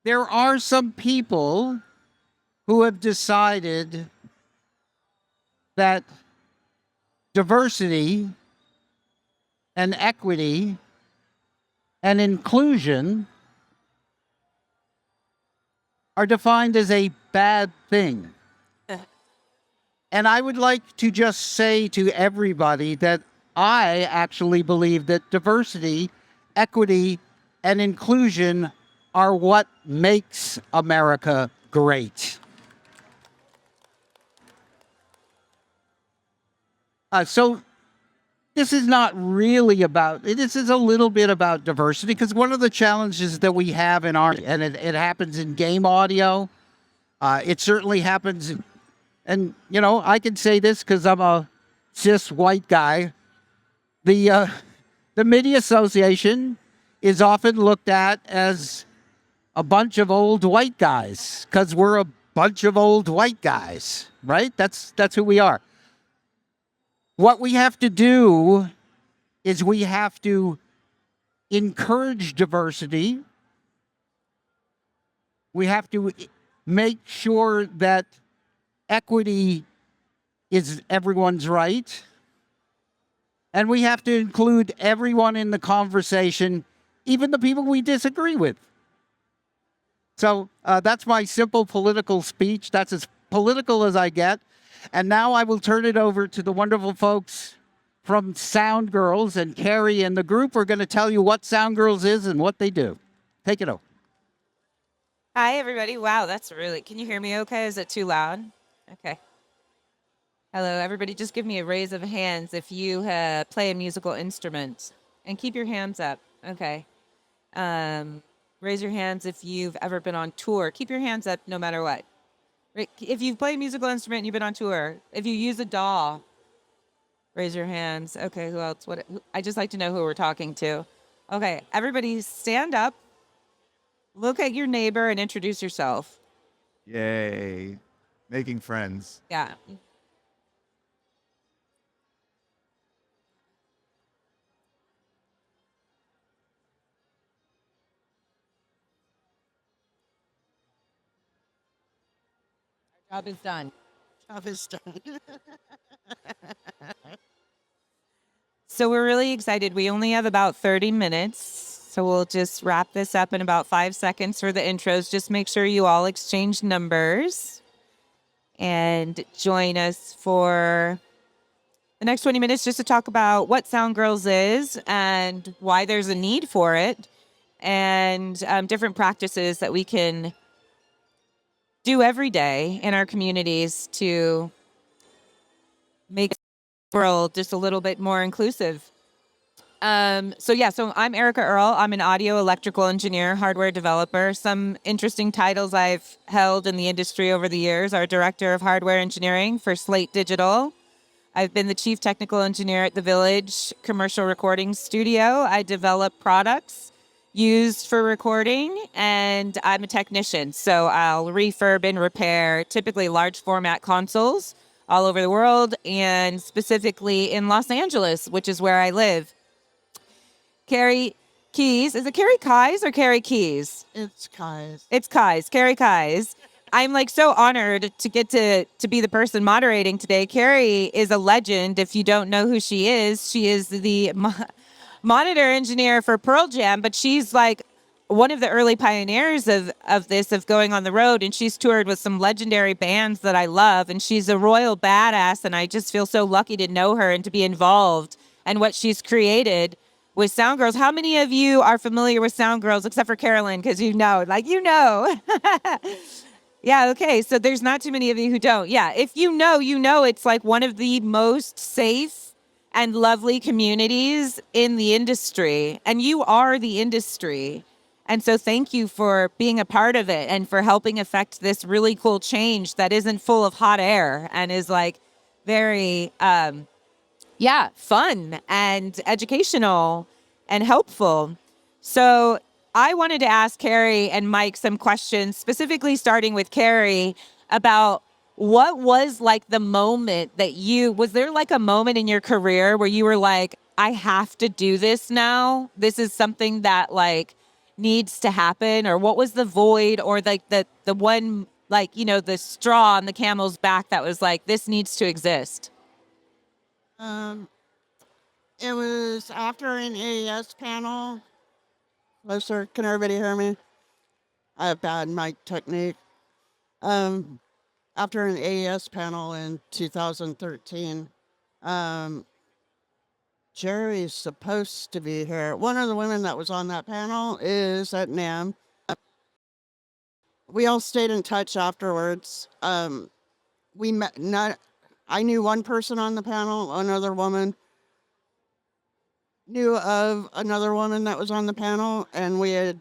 there are some people who have decided that diversity and equity and inclusion are defined as a bad thing. And I would like to just say to everybody that I actually believe that diversity, equity, and inclusion are what makes America great. So this is not really about, this is a little bit about diversity, because one of the challenges that we have in our, and it happens in game audio, it certainly happens, and you know, I can say this because I'm a cis white guy. The Media Association is often looked at as a bunch of old white guys, because we're a bunch of old white guys, right? That's who we are. What we have to do is we have to encourage diversity. We have to make sure that equity is everyone's right. And we have to include everyone in the conversation, even the people we disagree with. So that's my simple political speech. That's as political as I get. And now I will turn it over to the wonderful folks from Soundgirls, and Karrie and the group are going to tell you what Soundgirls is and what they do. Take it over. Hi, everybody. Wow, that's really... Can you hear me okay? Is it too loud? Okay. Hello, everybody. Just give me a raise of hands if you play a musical instrument. And keep your hands up. Okay. Raise your hands if you've ever been on tour. Keep your hands up no matter what. If you've played a musical instrument and you've been on tour. If you use a DAW, raise your hands. Okay, who else? I just like to know who we're talking to. Okay, everybody stand up. Look at your neighbor and introduce yourself. Yay. Making friends. Yeah. Our job is done. Job is done. So we're really excited. We only have about 30 minutes. So we'll just wrap this up in about 5 seconds for the intros. Just make sure you all exchange numbers and join us for the next 20 minutes just to talk about what Soundgirls is and why there's a need for it, and different practices that we can do every day in our communities to make the world just a little bit more inclusive. So I'm Erika Earl. I'm an audio electrical engineer, hardware developer. Some interesting titles I've held in the industry over the years are Director of Hardware Engineering for Slate Digital. I've been the Chief Technical Engineer at the Village Commercial Recording Studio. I develop products used for recording, and I'm a technician. So I'll refurb and repair typically large format consoles all over the world, and specifically in Los Angeles, which is where I live. Karrie Keyes. Is it Karrie Keyes or Karrie Keyes? It's Keyes. It's Keyes. Karrie Keyes. I'm like so honored to get to be the person moderating today. Karrie is a legend. If you don't know who she is the monitor engineer for Pearl Jam, but she's like one of the early pioneers of going on the road, and she's toured with some legendary bands that I love, and she's a royal badass, and I just feel so lucky to know her and to be involved in what she's created with Soundgirls. How many of you are familiar with Soundgirls, except for Carolyn, because you know. Yeah, okay, so there's not too many of you who don't. Yeah, if you know it's like one of the most safe and lovely communities in the industry, and you are the industry. And so thank you for being a part of it and for helping affect this really cool change that isn't full of hot air and is like very fun and educational and helpful. So I wanted to ask Karrie and Mike some questions, specifically starting with Karrie, about what was like the moment that was there like a moment in your career where you were like, I have to do this now? This is something that like needs to happen, or what was the void, or like the one, like, the straw on the camel's back that was like, this needs to exist? It was after an AES panel. Hello, sir. Can everybody hear me? I have bad mic technique. After an AES panel in 2013, Jerry's supposed to be here. One of the women that was on that panel is at NAMM. We all stayed in touch afterwards. We met. I knew one person on the panel. Another woman knew of another woman that was on the panel, and we had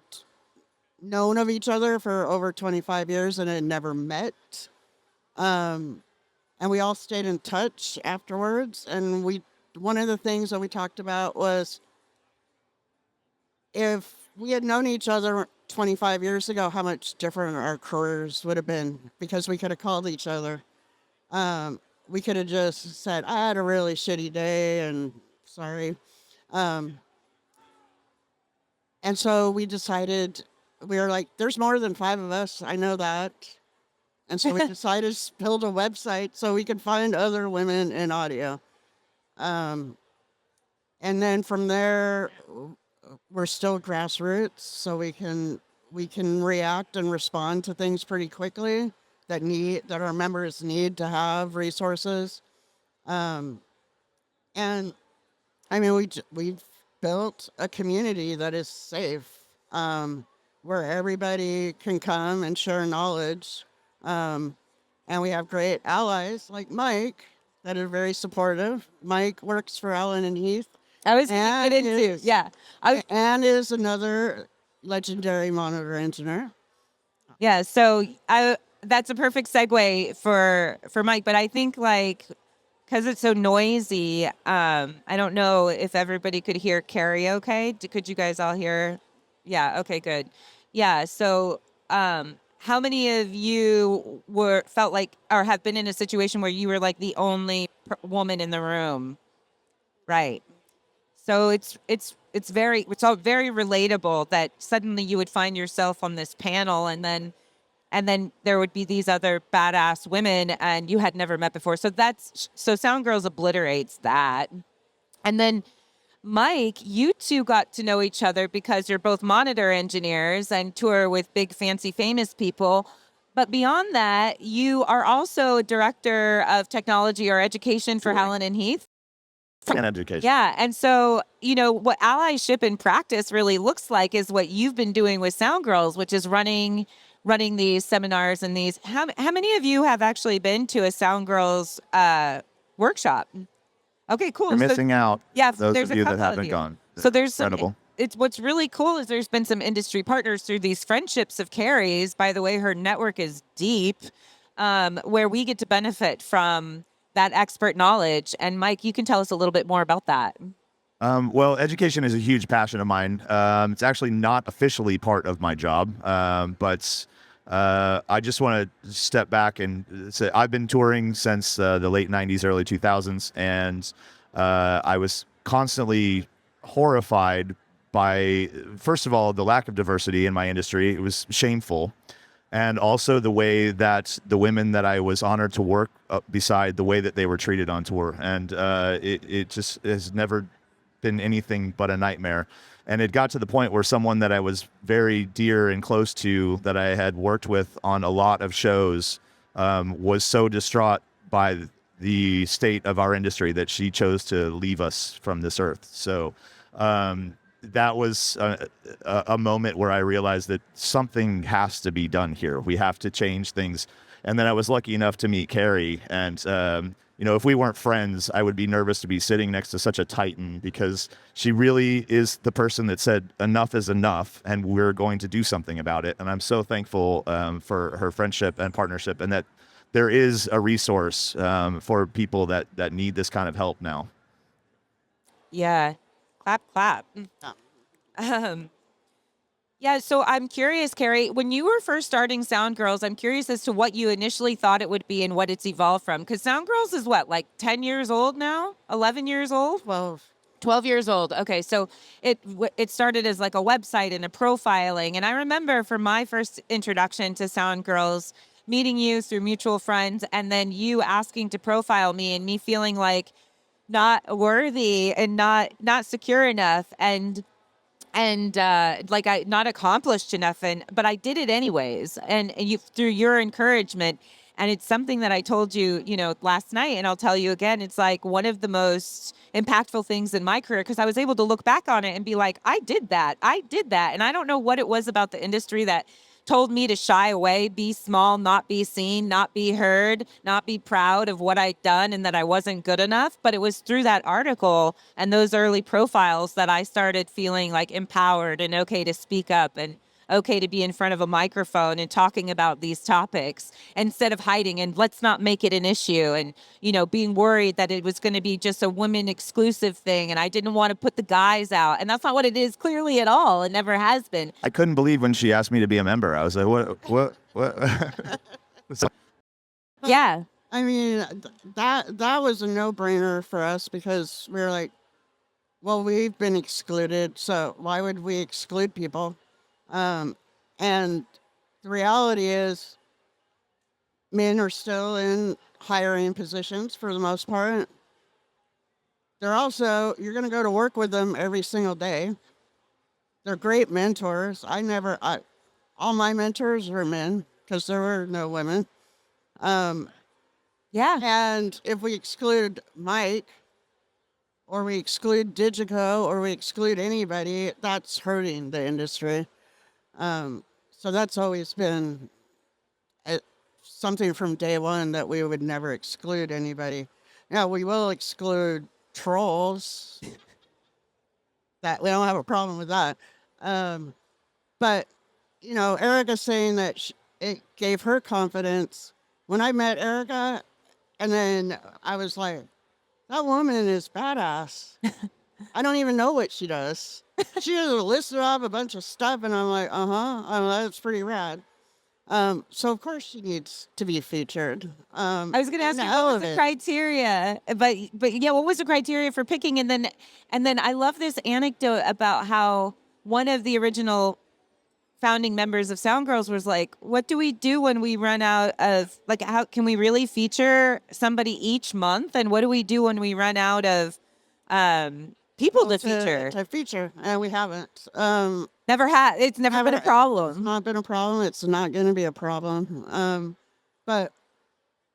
known of each other for over 25 years and had never met. And we all stayed in touch afterwards. And one of the things that we talked about was, if we had known each other 25 years ago, how much different our careers would have been, because we could have called each other. We could have just said, I had a really shitty day and sorry. And so we decided, we were like, there's more than 5 of us. I know that. And so we decided to build a website so we could find other women in audio. And then from there, we're still grassroots, so we can react and respond to things pretty quickly that our members need to have resources. And I mean, we've built a community that is safe, where everybody can come and share knowledge. And we have great allies like Mike that are very supportive. Mike works for Allen and Heath. I was gonna get into, yeah. And is another legendary monitor engineer. Yeah, so that's a perfect segue for Mike, but I think, like, because it's so noisy, I don't know if everybody could hear Karrie okay. Could you guys all hear? Yeah, okay, good. Yeah, so how many of you felt like, or have been in a situation where you were like the only woman in the room? Right. So it's all very relatable that suddenly you would find yourself on this panel, and then there would be these other badass women and you had never met before. So Soundgirls obliterates that. And then Mike, you two got to know each other because you're both monitor engineers and tour with big fancy famous people. But beyond that, you are also director of technology or education for Allen and Heath. And education. Yeah. And so, what allyship in practice really looks like is what you've been doing with Soundgirls, which is running these seminars and these. How many of you have actually been to a Soundgirls workshop? Okay, cool. You're missing out. Yeah, those there's of you a that couple of haven't you. gone. So there's incredible. It's what's really cool is there's been some industry partners through these friendships of Karrie's. By the way, her network is deep, where we get to benefit from that expert knowledge. And Mike, you can tell us a little bit more about that. Well, education is a huge passion of mine. It's actually not officially part of my job, but I just want to step back and say I've been touring since the late 90s, early 2000s, and I was constantly horrified by, first of all, the lack of diversity in my industry. It was shameful. And also the way that the women that I was honored to work beside, the way that they were treated on tour. And it just has never been anything but a nightmare. And it got to the point where someone that I was very dear and close to, that I had worked with on a lot of shows, was so distraught by the state of our industry that she chose to leave us from this earth. So that was a moment where I realized that something has to be done here. We have to change things. And then I was lucky enough to meet Karrie. And, if we weren't friends, I would be nervous to be sitting next to such a titan, because she really is the person that said enough is enough and we're going to do something about it. And I'm so thankful for her friendship and partnership, and that there is a resource for people that need this kind of help now. Yeah. Clap, clap. Yeah, so I'm curious, Karrie, when you were first starting Soundgirls, I'm curious as to what you initially thought it would be and what it's evolved from. Because Soundgirls is what, like 10 years old now? 11 years old? 12. 12 years old. Okay, so it started as like a website and a profiling. And I remember for my first introduction to Soundgirls, meeting you through mutual friends, and then you asking to profile me, and me feeling like not worthy and not secure enough, and like I not accomplished enough, but I did it anyways, and you through your encouragement. And it's something that I told you, last night, and I'll tell you again. It's like one of the most impactful things in my career, because I was able to look back on it and be like, I did that, and I don't know what it was about the industry that told me to shy away, be small, not be seen, not be heard, not be proud of what I'd done and that I wasn't good enough. But it was through that article and those early profiles that I started feeling like empowered and okay to speak up and okay to be in front of a microphone and talking about these topics instead of hiding and let's not make it an issue and, being worried that it was going to be just a women exclusive thing. And I didn't want to put the guys out. And that's not what it is clearly at all. It never has been. I couldn't believe when she asked me to be a member. I was like, what? So, Yeah. I mean, that was a no-brainer for us because we were like, well, we've been excluded, so why would we exclude people? And the reality is men are still in hiring positions for the most part. You're going to go to work with them every single day. They're great mentors. All my mentors were men because there were no women. Yeah. And if we exclude Mike, or we exclude Digico, or we exclude anybody, that's hurting the industry. So that's always been something from day one, that we would never exclude anybody. Yeah, we will exclude trolls. That we don't have a problem with that. But Erika saying that it gave her confidence. When I met Erika, and then I was like, that woman is badass. I don't even know what she does. She just listed off a bunch of stuff, and I'm like, that's pretty rad. So of course she needs to be featured. I was going to ask you what was the criteria, but yeah, what was the criteria for picking? And then I love this anecdote about how one of the original founding members of Soundgirls was like, what do we do when we run out of, like, how can we really feature somebody each month? And what do we do when we run out of people to feature? And we haven't. It's never been a problem. It's not been a problem. It's not going to be a problem. But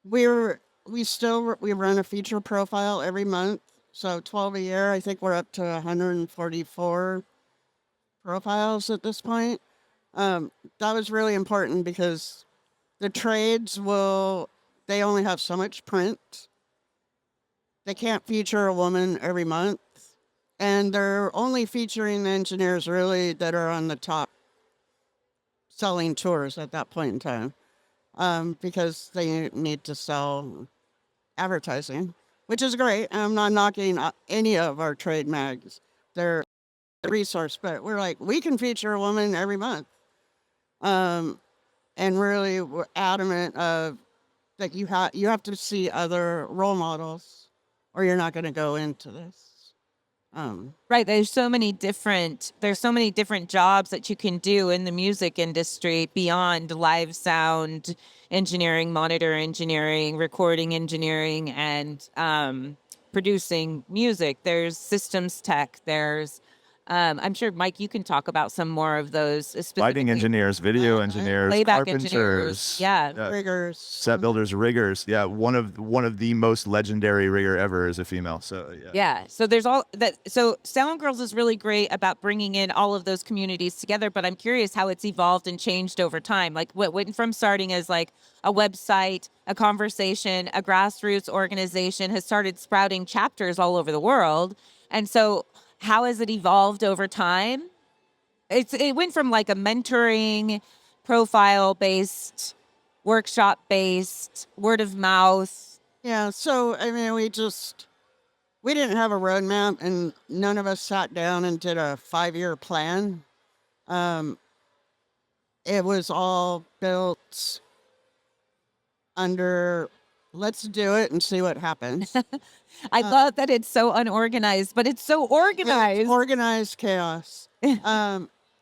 we run a feature profile every month. So 12 a year. I think we're up to 144 profiles at this point. That was really important because the trades they only have so much print. They can't feature a woman every month. And they're only featuring engineers really that are on the top selling tours at that point in time, because they need to sell advertising, which is great. I'm not knocking any of our trade mags. They're a resource, but we're like, we can feature a woman every month. And really we're adamant of that you have to see other role models or you're not going to go into this. Right. There's so many different jobs that you can do in the music industry beyond live sound engineering, monitor engineering, recording engineering, and producing music. There's systems tech. There's I'm sure, Mike, you can talk about some more of those. Lighting engineers, video engineers, playback carpenters, engineers. Yeah. Riggers, set builders, riggers. Yeah, one of the most legendary rigger ever is a female. So yeah. So there's all that. So Soundgirls is really great about bringing in all of those communities together. But I'm curious how it's evolved and changed over time. Like what went from starting as like a website, a conversation, a grassroots organization, has started sprouting chapters all over the world. And so how has it evolved over time? It went from like a mentoring, profile-based, workshop-based, word of mouth. Yeah, so, I mean, we didn't have a roadmap, and none of us sat down and did a 5-year plan. It was all built under let's do it and see what happens. I love that it's so unorganized, but it's so organized. It's organized chaos.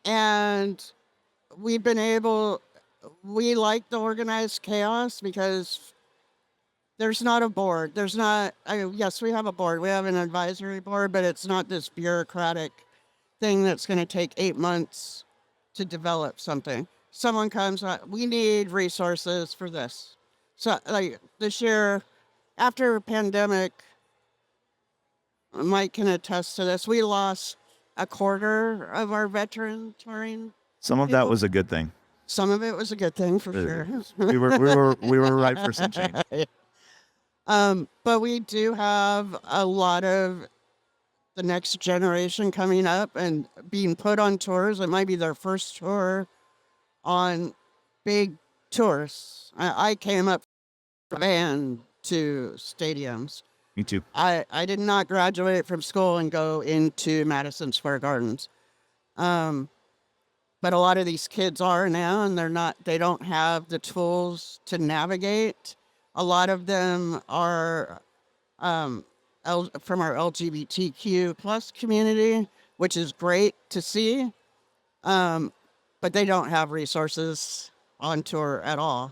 And we've been able, we like the organized chaos because there's not a board. There's not, yes, we have a board. We have an advisory board, but it's not this bureaucratic thing that's going to take 8 months to develop something. Someone comes, we need resources for this. So like this year, after pandemic, Mike can attest to this, we lost a quarter of our veteran touring. Some of that was a good thing. Some of it was a good thing for sure. We were right for some change. But we do have a lot of the next generation coming up and being put on tours. It might be their first tour on big tours. I came up from van to stadiums. Me too. I did not graduate from school and go into Madison Square Gardens. But a lot of these kids are now, and they don't have the tools to navigate. A lot of them are from our LGBTQ plus community, which is great to see. But they don't have resources on tour at all.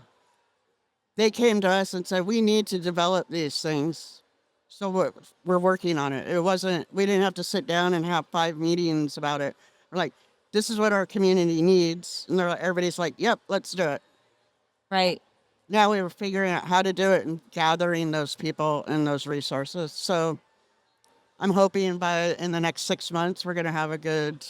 They came to us and said, we need to develop these things. So we're working on it. We didn't have to sit down and have 5 meetings about it. We're like, this is what our community needs. And everybody's like, yep, let's do it. Right. Now we were figuring out how to do it and gathering those people and those resources. So I'm hoping in the next 6 months, we're going to have a good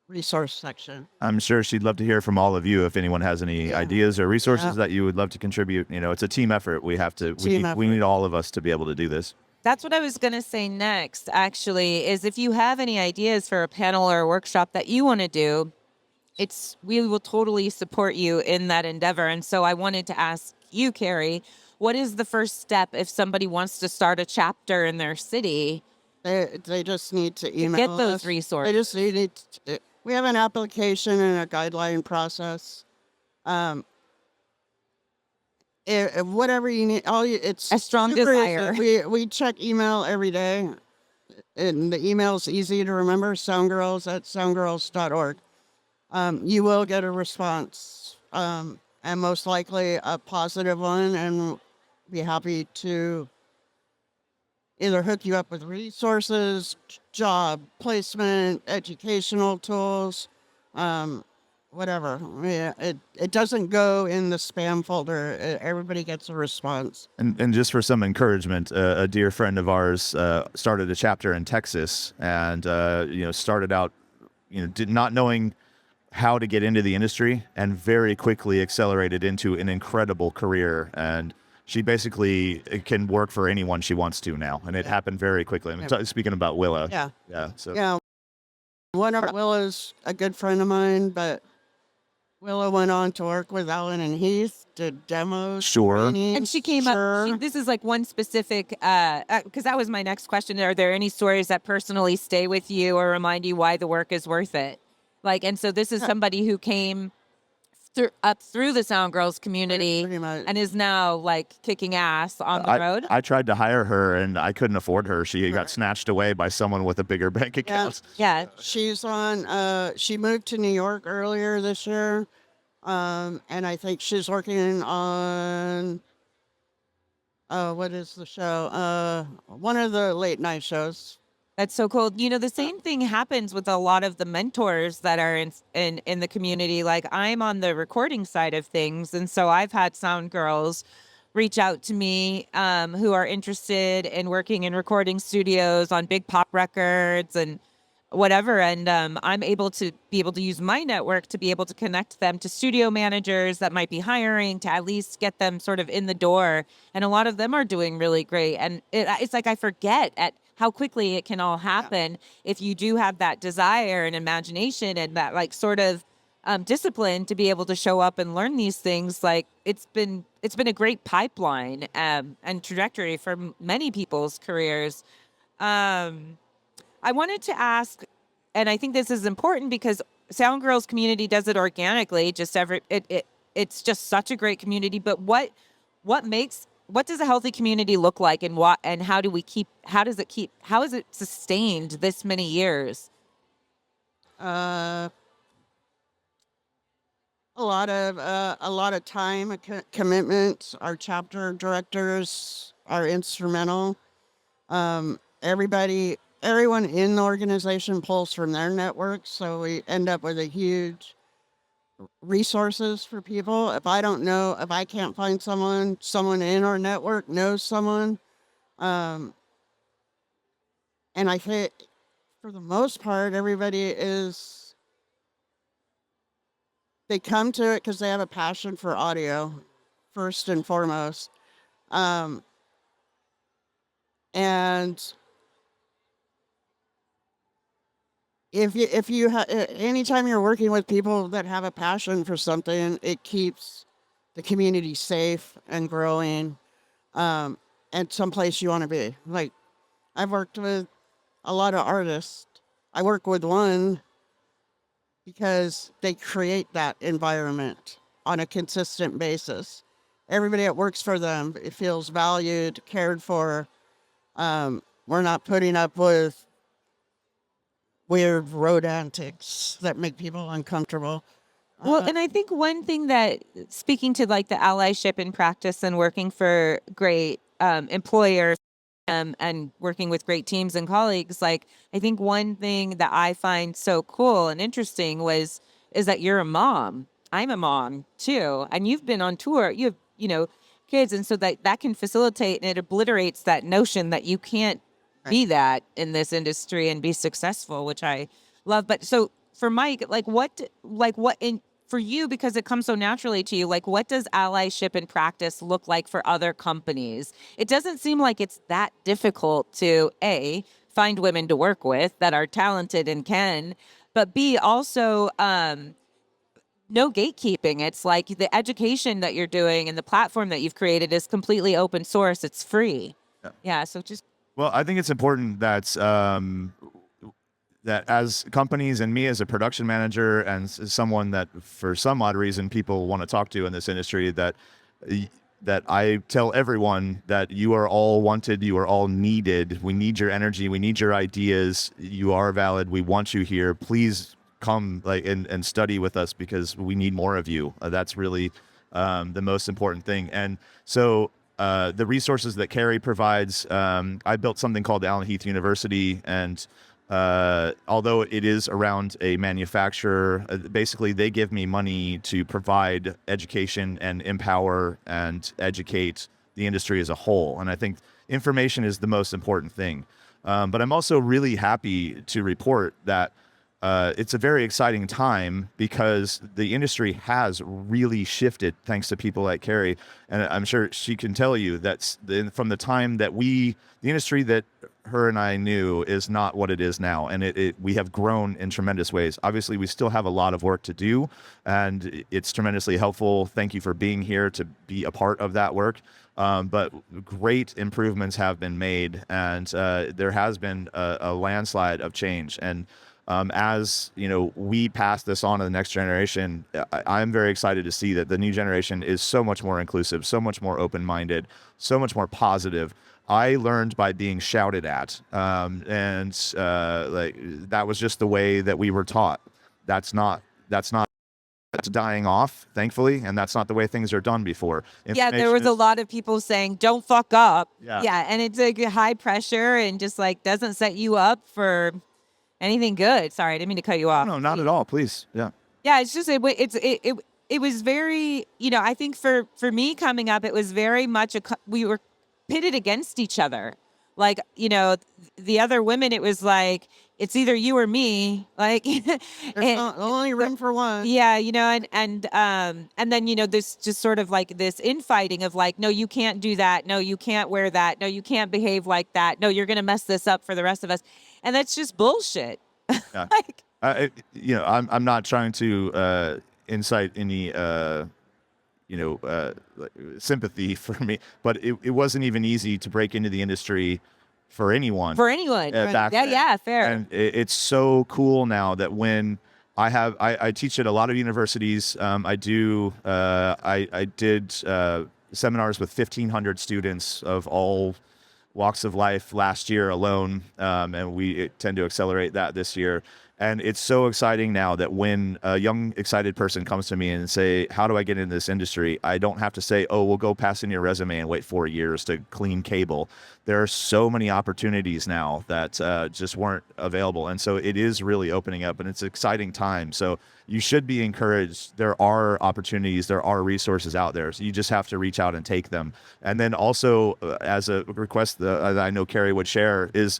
resource section. I'm sure she'd love to hear from all of you if anyone has any ideas or resources that you would love to contribute. It's a team effort. We need all of us to be able to do this. That's what I was going to say next, actually, is if you have any ideas for a panel or a workshop that you want to do, we will totally support you in that endeavor. And so I wanted to ask you, Karrie, what is the first step if somebody wants to start a chapter in their city? They just need to email get those us. resources. They just need we have an application and a guideline process. Whatever you need, it's a strong desire. We check email every day, and the email's easy to remember, soundgirls@soundgirls.org. You will get a response, and most likely a positive one, and be happy to either hook you up with resources, job placement, educational tools, whatever. Yeah, it doesn't go in the spam folder. Everybody gets a response. And just for some encouragement, a dear friend of ours started a chapter in Texas, and started out, not knowing how to get into the industry, and very quickly accelerated into an incredible career. And she basically can work for anyone she wants to now, and it happened very quickly. Speaking about Willa. Yeah. One of Willa's a good friend of mine, but Willa went on to work with Alan and Heath, did demos. Sure. Trainings, And she came up, this is like one specific, because that was my next question. Are there any stories that personally stay with you or remind you why the work is worth it? And so this is somebody who came up through the Soundgirls community and is now kicking ass on the road. I tried to hire her and I couldn't afford her. She got snatched away by someone with a bigger bank account. Yeah. She's on, she moved to New York earlier this year. And I think she's working on, what is the show? One of the late night shows. That's so cool. The same thing happens with a lot of the mentors that are in the community. I'm on the recording side of things. And so I've had Soundgirls reach out to me who are interested in working in recording studios on big pop records and whatever. And I'm able to use my network to be able to connect them to studio managers that might be hiring to at least get them sort of in the door. And a lot of them are doing really great. And it's I forget at how quickly it can all happen if you do have that desire and imagination and that sort of discipline to be able to show up and learn these things. It's been a great pipeline and trajectory for many people's careers. I wanted to ask, and I think this is important because Soundgirls community does it organically. It's just such a great community. But what makes what does a healthy community look like, and how is it sustained this many years? A lot of time and commitment. Our chapter directors are instrumental. Everyone in the organization pulls from their network, so we end up with a huge resources for people. If I can't find someone in our network knows someone. And I think for the most part, they come to it because they have a passion for audio, first and foremost. And anytime you're working with people that have a passion for something, it keeps the community safe and growing, and someplace you want to be. Like, I've worked with a lot of artists. I work with one because they create that environment on a consistent basis. Everybody that works for them, it feels valued, cared for. We're not putting up with weird road antics that make people uncomfortable. Well, and I think one thing that, speaking to like the allyship in practice and working for great employers and working with great teams and colleagues, like, I think one thing that I find so cool and interesting is that you're a mom. I'm a mom too, and you've been on tour. You have kids, and so that can facilitate, and it obliterates that notion that you can't be that in this industry and be successful, which I love. But so for Mike, for you, because it comes so naturally to you, like, what does allyship in practice look like for other companies? It doesn't seem like it's that difficult to find women to work with that are talented and can, but B, also no gatekeeping. It's like the education that you're doing and the platform that you've created is completely open source. It's free. Yeah. So just. Well, I think it's important that that as companies and me as a production manager and someone that for some odd reason people want to talk to in this industry, that I tell everyone that you are all wanted, you are all needed. We need your energy, we need your ideas. You are valid. We want you here. Please come and study with us because we need more of you. That's really the most important thing. And so the resources that Karrie provides, I built something called Allen Heath University, and although it is around a manufacturer, basically they give me money to provide education and empower and educate the industry as a whole. And I think information is the most important thing. But I'm also really happy to report that it's a very exciting time because the industry has really shifted thanks to people like Karrie. And I'm sure she can tell you that from the time that the industry that her and I knew is not what it is now. And we have grown in tremendous ways. Obviously, we still have a lot of work to do, and it's tremendously helpful. Thank you for being here to be a part of that work. But great improvements have been made, and there has been a landslide of change. And as we pass this on to the next generation, I'm very excited to see that the new generation is so much more inclusive, so much more open-minded, so much more positive. I learned by being shouted at, and that was just the way that we were taught. That's dying off, thankfully, and that's not the way things are done before. Yeah, there was a lot of people saying, "Don't fuck up." Yeah, and it's like high pressure and just like doesn't set you up for anything good. Sorry, I didn't mean to cut you off. No, not at all. Please, yeah. Yeah, it's just it was very, I think for me coming up, it was very much we were pitted against each other. Like, the other women, it was like, it's either you or me. Like, there's only room for one. Yeah, and then, this just sort of like this infighting of like, no, you can't do that. No, you can't wear that. No, you can't behave like that. No, you're going to mess this up for the rest of us. And that's just bullshit. Yeah. I'm not trying to incite any sympathy for me, but it wasn't even easy to break into the industry for anyone. Back then. Yeah, fair. And it's so cool now that when I teach at a lot of universities. I did seminars with 1,500 students of all walks of life last year alone, and we tend to accelerate that this year. And it's so exciting now that when a young, excited person comes to me and say, how do I get into this industry? I don't have to say, oh, we'll go pass in your resume and wait 4 years to clean cable. There are so many opportunities now that just weren't available. And so it is really opening up, and it's an exciting time. So you should be encouraged. There are opportunities, there are resources out there. So you just have to reach out and take them. And then also, as a request that I know Karrie would share, is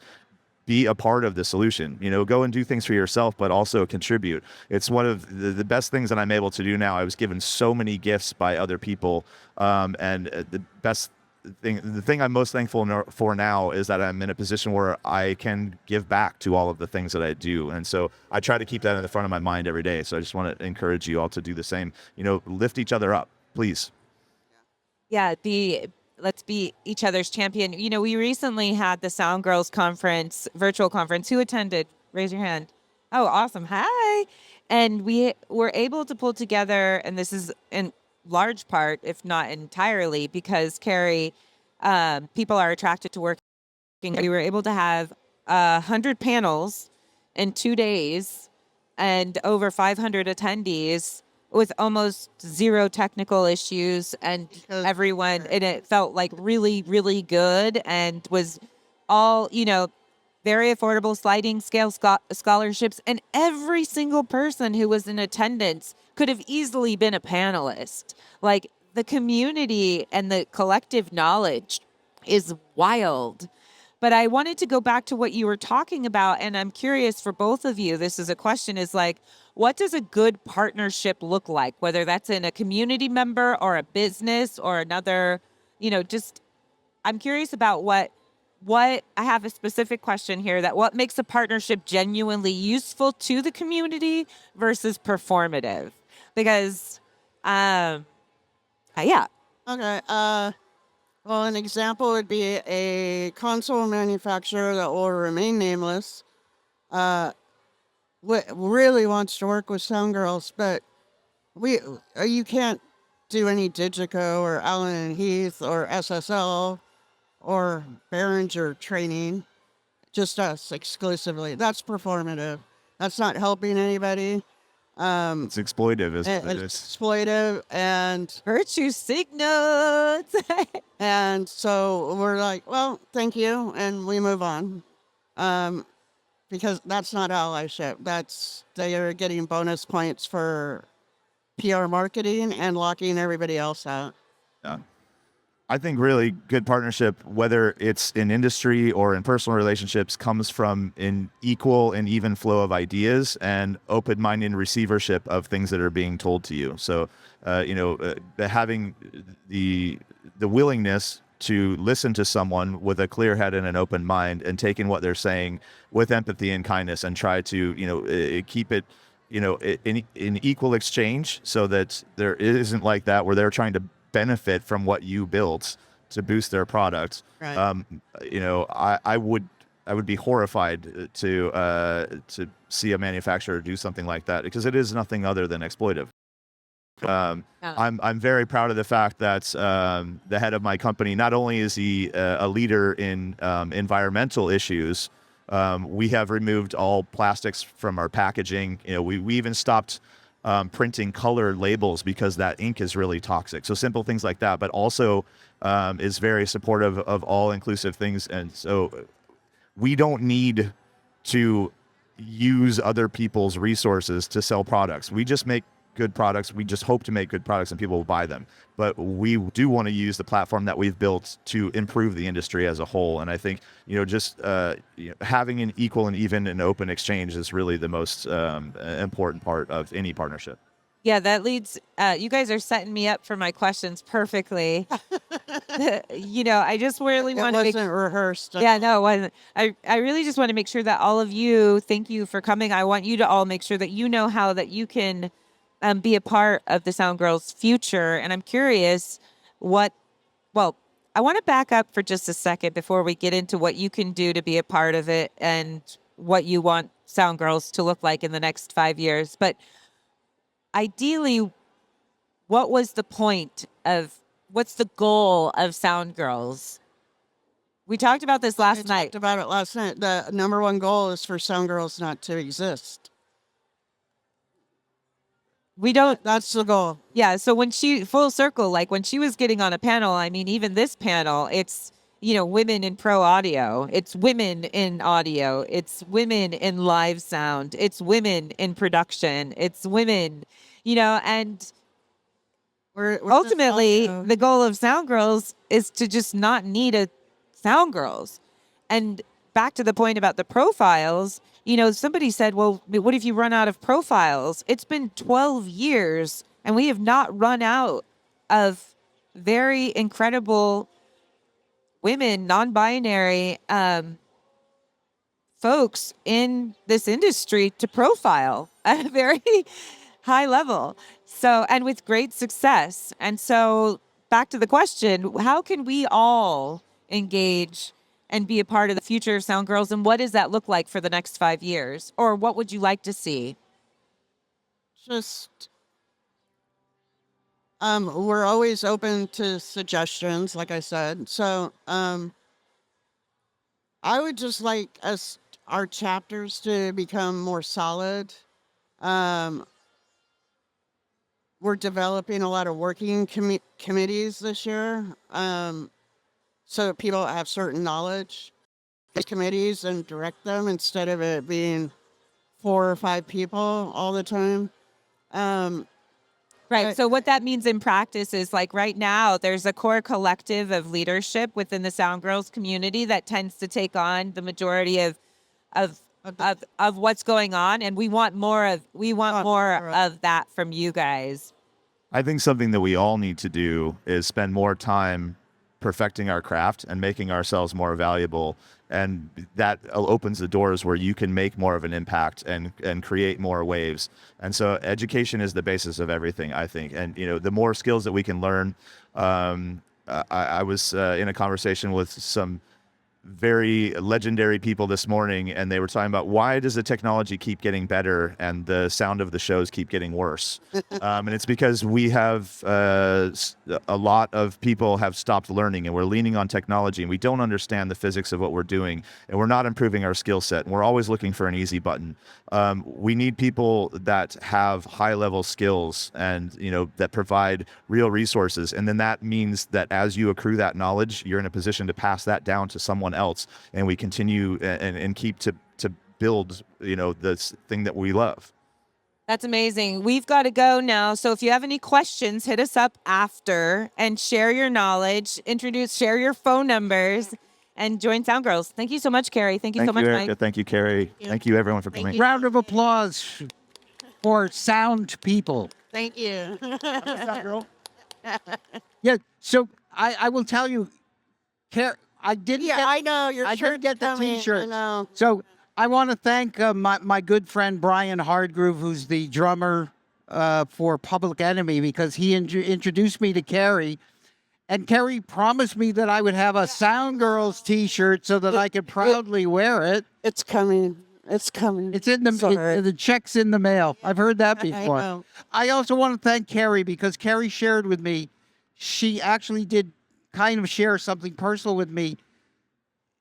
be a part of the solution. Go and do things for yourself, but also contribute. It's one of the best things that I'm able to do now. I was given so many gifts by other people, and the thing I'm most thankful for now is that I'm in a position where I can give back to all of the things that I do. And so I try to keep that in the front of my mind every day. So I just want to encourage you all to do the same. Lift each other up, please. Yeah, let's be each other's champion. We recently had the Soundgirls conference, virtual conference. Who attended? Raise your hand. Oh, awesome. Hi. And we were able to pull together, and this is in large part, if not entirely, because Karrie, people are attracted to working. We were able to have 100 panels in 2 days and over 500 attendees with almost zero technical issues, and everyone, and it felt like really, really good, and was all, very affordable sliding scale scholarships. And every single person who was in attendance could have easily been a panelist. Like, the community and the collective knowledge is wild. But I wanted to go back to what you were talking about, and I'm curious for both of you. This is a question, is like, what does a good partnership look like? Whether that's in a community member or a business or another, just, I'm curious about what I have a specific question here, that what makes a partnership genuinely useful to the community versus performative? Because, yeah. Okay. Well, an example would be a console manufacturer that will remain nameless. Really wants to work with Soundgirls, but you can't do any Digico or Allen and Heath or SSL or Behringer training. Just us exclusively. That's performative. That's not helping anybody. It's exploitive. It's exploitive, and Virtue signals. and so we're like, well, thank you, and we move on. Because that's not allyship. They are getting bonus points for PR marketing and locking everybody else out. Yeah. I think really good partnership, whether it's in industry or in personal relationships, comes from an equal and even flow of ideas and open-minded receivership of things that are being told to you. So, having the willingness to listen to someone with a clear head and an open mind, and taking what they're saying with empathy and kindness, and try to, keep it, in equal exchange, so that there isn't like that where they're trying to benefit from what you built to boost their product. Right. I would be horrified to see a manufacturer do something like that, because it is nothing other than exploitive. I'm very proud of the fact that the head of my company, not only is he a leader in environmental issues, we have removed all plastics from our packaging. We even stopped printing color labels because that ink is really toxic. So simple things like that, but also is very supportive of all inclusive things. And so we don't need to use other people's resources to sell products. We just make good products. We just hope to make good products and people will buy them. But we do want to use the platform that we've built to improve the industry as a whole. And I think, having an equal and even and open exchange is really the most important part of any partnership. Yeah, that leads, you guys are setting me up for my questions perfectly. I just really want to wasn't rehearsed. Yeah, no, it wasn't. I really just want to make sure that all of you, thank you for coming. I want you to all make sure that you know how that you can be a part of the Soundgirls' future. And I'm curious I want to back up for just a second before we get into what you can do to be a part of it and what you want Soundgirls to look like in the next 5 years. But ideally, what was the point of what's the goal of Soundgirls? We talked about this I last talked night. about it last night. The number one goal is for Soundgirls not to exist. We don't. That's the goal. Yeah. So when full circle, like when she was getting on a panel, I mean, even this panel, it's, women in pro audio, it's women in audio, it's women in live sound, it's women in production, it's women, and We're ultimately just the goal of Soundgirls is to just not need a Soundgirls. And back to the point about the profiles, somebody said, well, what if you run out of profiles? It's been 12 years and we have not run out of very incredible women, non-binary folks in this industry to profile at a very high level. So, and with great success. And so back to the question, how can we all engage and be a part of the future of Soundgirls? And what does that look like for the next 5 years? Or what would you like to see? just we're always open to suggestions, like I said. So I would just like our chapters to become more solid. Um, we're developing a lot of working committees this year, so that people have certain knowledge. These committees and direct them instead of it being 4 or 5 people all the time. Right. So what that means in practice is like right now, there's a core collective of leadership within the Soundgirls community that tends to take on the majority of what's going on, and we want more of that from you guys. I think something that we all need to do is spend more time perfecting our craft and making ourselves more valuable. And that opens the doors where you can make more of an impact and create more waves. And so education is the basis of everything, I think. And, the more skills that we can learn. I was in a conversation with some very legendary people this morning, and they were talking about why does the technology keep getting better and the sound of the shows keep getting worse? And it's because we have a lot of people have stopped learning, and we're leaning on technology, and we don't understand the physics of what we're doing, and we're not improving our skill set, and we're always looking for an easy button. We need people that have high level skills and that provide real resources, and then that means that as you accrue that knowledge, you're in a position to pass that down to someone else, and we continue and keep to build this thing that we love. That's amazing. We've got to go now. So if you have any questions, hit us up after and share your knowledge, share your phone numbers, and join Soundgirls. Thank you so much, Karrie. Thank you so much, Erika. Mike. Thank you, Karrie. Thank you, everyone, for coming. Round of applause for sound people. Thank you. Yeah. So I will tell you, I didn't. Yeah, I know. I didn't get the coming, T-shirt. I know. So I want to thank my good friend Brian Hardgroove, who's the drummer for Public Enemy, because he introduced me to Karrie. And Karrie promised me that I would have a Soundgirls T-shirt so that I could proudly wear it. It's coming. It's coming. It's in the check's in the mail. I've heard that before. know. I also want to thank Karrie, because Karrie shared with me, she actually did kind of share something personal with me.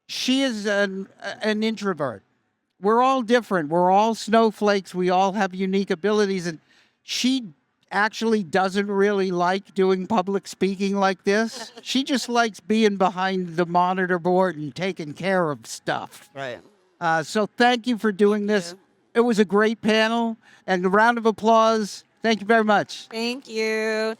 She is an introvert. We're all different. We're all snowflakes. We all have unique abilities. And she actually doesn't really like doing public speaking like this. She just likes being behind the monitor board and taking care of stuff. Right. So thank you for doing this. It was a great panel, and a round of applause. Thank you very much. Thank you.